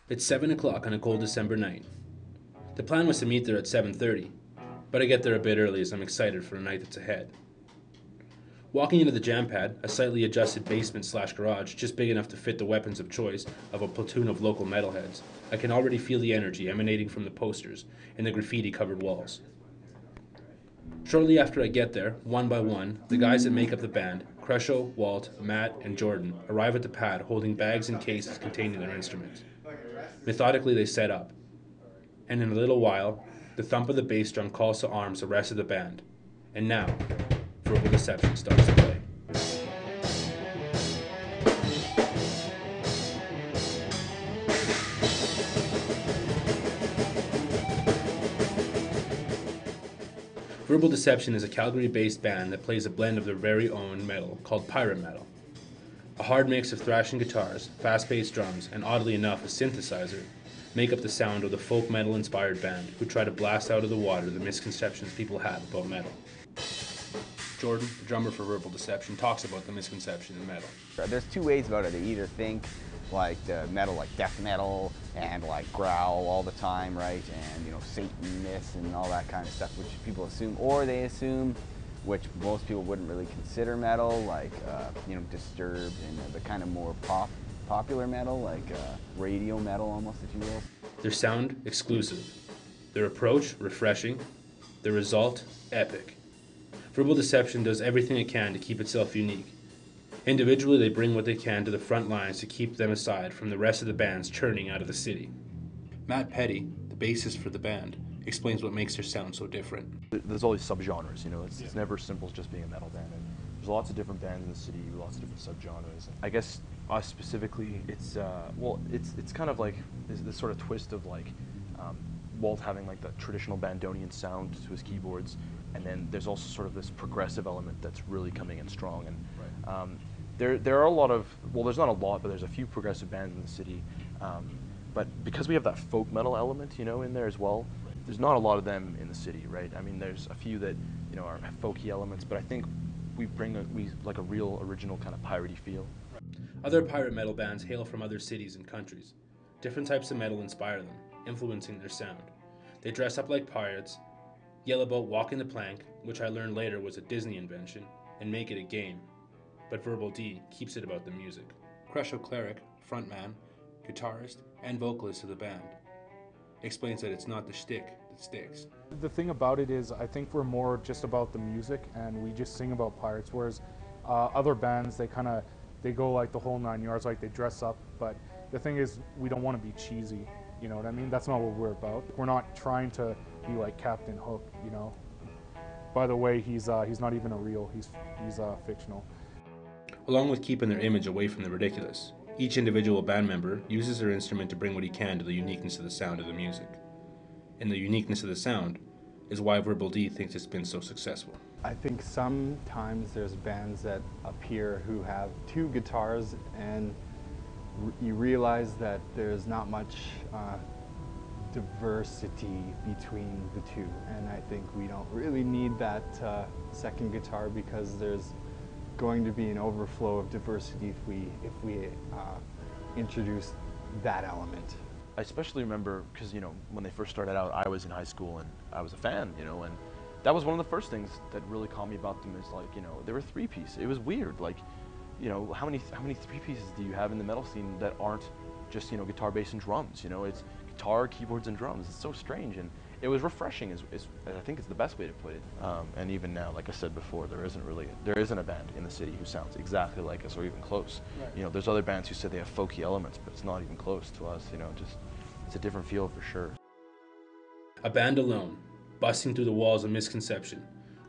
It's 7 o'clock on a cold December night. The plan was to meet there at 7:30, but I get there a bit early as I'm excited for the night that's ahead. Walking into the jam pad, a slightly adjusted basement/garage just big enough to fit the weapons of choice of a platoon of local metalheads, I can already feel the energy emanating from the posters and the graffiti-covered walls. Shortly after I get there, one by one, the guys that make up the band, Kresho, Walt, Matt, and Jordon, arrive at the pad holding bags and cases containing their instruments. Methodically they set up, and in a little while, the thump of the bass drum calls to arms the rest of the band. And now, Verbal Deception starts to play. Verbal Deception is a Calgary-based band that plays a blend of their very own metal called pirate metal. A hard mix of thrashing guitars, fast-paced drums, and oddly enough a synthesizer make up the sound of the folk metal-inspired band who try to blast out of the water the misconceptions people have about metal. Jordon, the drummer for Verbal Deception, talks about the misconception in metal. There's two ways about it. They either think like the metal, like death metal, and like growl all the time, right? And Satan this and all that kind of stuff, which people assume, or they assume, which most people wouldn't really consider metal, like Disturbed and the kind of more popular metal, like radio metal almost, if you will. Their sound, exclusive. Their approach, refreshing. Their result, epic. Verbal Deception does everything it can to keep itself unique. Individually, they bring what they can to the front lines to keep them aside from the rest of the bands churning out of the city. Matt Petty, the bassist for the band, explains what makes their sound so different. There's always subgenres, it's never as simple as just being a metal band. And there's lots of different bands in the city, lots of different subgenres. I guess us specifically, it's kind of like this sort of twist of like Walt having like the traditional Bandonian sound to his keyboards, and then there's also sort of this progressive element that's really coming in strong. And there are a lot of, well, there's not a lot, but there's a few progressive bands in the city. But because we have that folk metal element, in there as well, there's not a lot of them in the city, right? I mean, there's a few that, are folky elements, but I think we bring a real original kind of piratey feel. Other pirate metal bands hail from other cities and countries. Different types of metal inspire them, influencing their sound. They dress up like pirates, yell about walking the plank, which I learned later was a Disney invention, and make it a game. But Verbal D keeps it about the music. Kresho Cleric, frontman, guitarist, and vocalist of the band, explains that it's not the shtick that sticks. The thing about it is, I think we're more just about the music, and we just sing about pirates, whereas other bands, they go like the whole 9 yards, like they dress up, but the thing is, we don't want to be cheesy, you know what I mean? That's not what we're about. We're not trying to be like Captain Hook, By the way, he's not even a real, he's fictional. Along with keeping their image away from the ridiculous, each individual band member uses their instrument to bring what he can to the uniqueness of the sound of the music. And the uniqueness of the sound is why Verbal D thinks it's been so successful. I think sometimes there's bands that appear who have two guitars, and you realize that there's not much diversity between the two, and I think we don't really need that second guitar, because there's going to be an overflow of diversity if we introduce that element. I especially remember because when they first started out, I was in high school and I was a fan, and that was one of the first things that really caught me about them is like they were three-piece. It was weird, like how many three pieces do you have in the metal scene that aren't just guitar, bass, and drums? It's guitar, keyboards, and drums. It's so strange, and it was refreshing. I think it's the best way to put it. And even now, like I said before, there isn't a band in the city who sounds exactly like us or even close. Right. There's other bands who say they have folky elements, but it's not even close to us. It's a different feel for sure. A band alone, busting through the walls of misconception,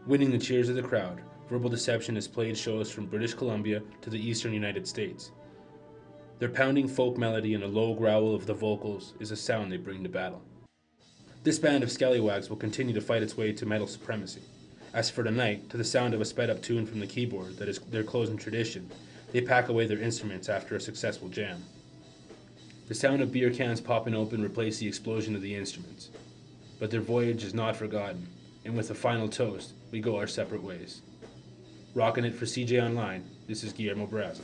winning the cheers of the crowd, Verbal Deception has played shows from British Columbia to the eastern United States. Their pounding folk melody and a low growl of the vocals is a sound they bring to battle. This band of scallywags will continue to fight its way to metal supremacy. As for tonight, to the sound of a sped-up tune from the keyboard that is their closing tradition, they pack away their instruments after a successful jam. The sound of beer cans popping open replaced the explosion of the instruments. But their voyage is not forgotten, and with a final toast, we go our separate ways. Rocking it for CJ Online, this is Guillermo Braza.